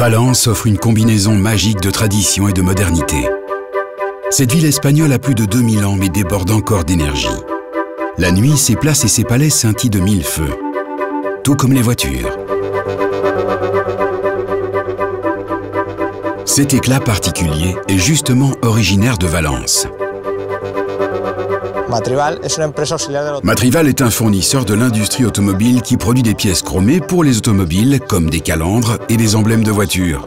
Valence offre une combinaison magique de tradition et de modernité. Cette ville espagnole a plus de 2000 ans mais déborde encore d'énergie. La nuit, ses places et ses palais scintillent de mille feux, tout comme les voitures. Cet éclat particulier est justement originaire de Valence. Matrival est un fournisseur de l'industrie automobile qui produit des pièces chromées pour les automobiles comme des calandres et des emblèmes de voitures.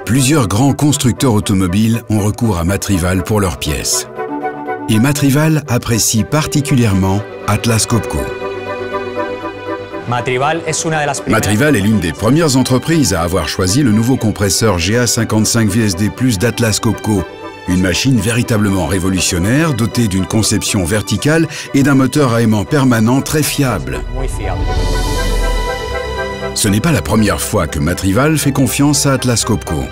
Plusieurs grands constructeurs automobiles ont recours à Matrival pour leurs pièces. Et Matrival apprécie particulièrement Atlas Copco. Matrival est l'une des premières entreprises à avoir choisi le nouveau compresseur GA55 VSD+ d'Atlas Copco. Une machine véritablement révolutionnaire, dotée d'une conception verticale et d'un moteur à aimant permanent très fiable. Ce n'est pas la première fois que Matrival fait confiance à Atlas Copco.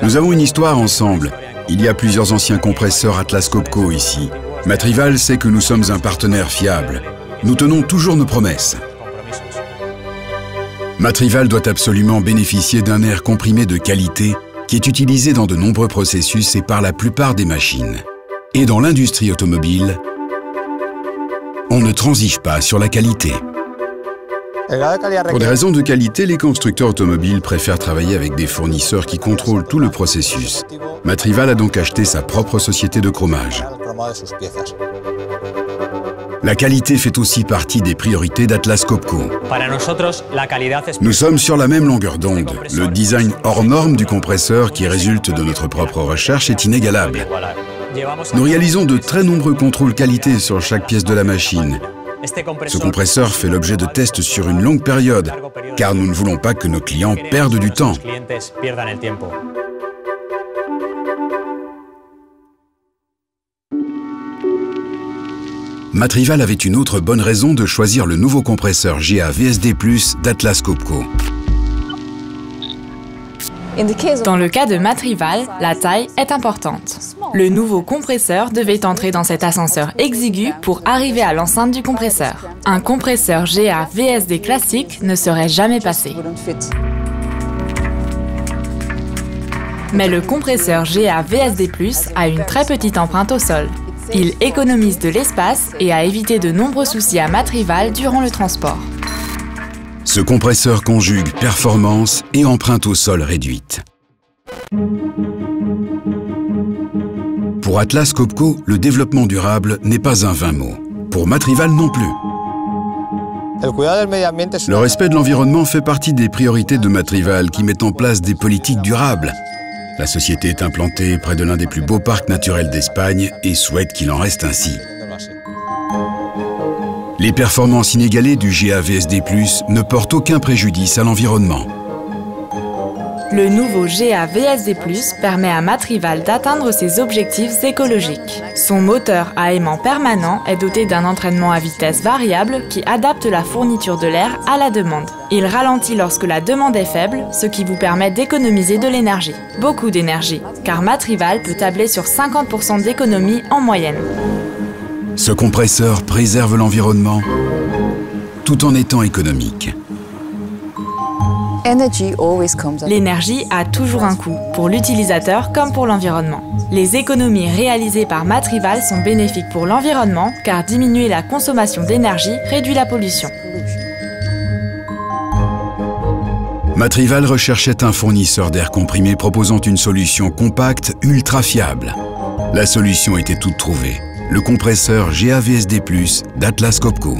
Nous avons une histoire ensemble. Il y a plusieurs anciens compresseurs Atlas Copco ici. Matrival sait que nous sommes un partenaire fiable. Nous tenons toujours nos promesses. Matrival doit absolument bénéficier d'un air comprimé de qualité qui est utilisé dans de nombreux processus et par la plupart des machines. Et dans l'industrie automobile, on ne transige pas sur la qualité. Pour des raisons de qualité, les constructeurs automobiles préfèrent travailler avec des fournisseurs qui contrôlent tout le processus. Matrival a donc acheté sa propre société de chromage. La qualité fait aussi partie des priorités d'Atlas Copco. Nous sommes sur la même longueur d'onde. Le design hors norme du compresseur qui résulte de notre propre recherche est inégalable. Nous réalisons de très nombreux contrôles qualité sur chaque pièce de la machine. Ce compresseur fait l'objet de tests sur une longue période, car nous ne voulons pas que nos clients perdent du temps. Matrival avait une autre bonne raison de choisir le nouveau compresseur GA VSD+ d'Atlas Copco. Dans le cas de Matrival, la taille est importante. Le nouveau compresseur devait entrer dans cet ascenseur exigu pour arriver à l'enceinte du compresseur. Un compresseur GA VSD classique ne serait jamais passé. Mais le compresseur GA VSD+ a une très petite empreinte au sol. Il économise de l'espace et a évité de nombreux soucis à Matrival durant le transport. Ce compresseur conjugue performance et empreinte au sol réduite. Pour Atlas Copco, le développement durable n'est pas un vain mot. Pour Matrival non plus. Le respect de l'environnement fait partie des priorités de Matrival qui met en place des politiques durables. La société est implantée près de l'un des plus beaux parcs naturels d'Espagne et souhaite qu'il en reste ainsi. Les performances inégalées du GA VSD+ ne portent aucun préjudice à l'environnement. Le nouveau GA VSD+ permet à Matrival d'atteindre ses objectifs écologiques. Son moteur à aimant permanent est doté d'un entraînement à vitesse variable qui adapte la fourniture de l'air à la demande. Il ralentit lorsque la demande est faible, ce qui vous permet d'économiser de l'énergie. Beaucoup d'énergie, car Matrival peut tabler sur 50% d'économie en moyenne. Ce compresseur préserve l'environnement tout en étant économique. L'énergie a toujours un coût, pour l'utilisateur comme pour l'environnement. Les économies réalisées par Matrival sont bénéfiques pour l'environnement car diminuer la consommation d'énergie réduit la pollution. Matrival recherchait un fournisseur d'air comprimé proposant une solution compacte ultra fiable. La solution était toute trouvée. Le compresseur GA VSD+ d'Atlas Copco.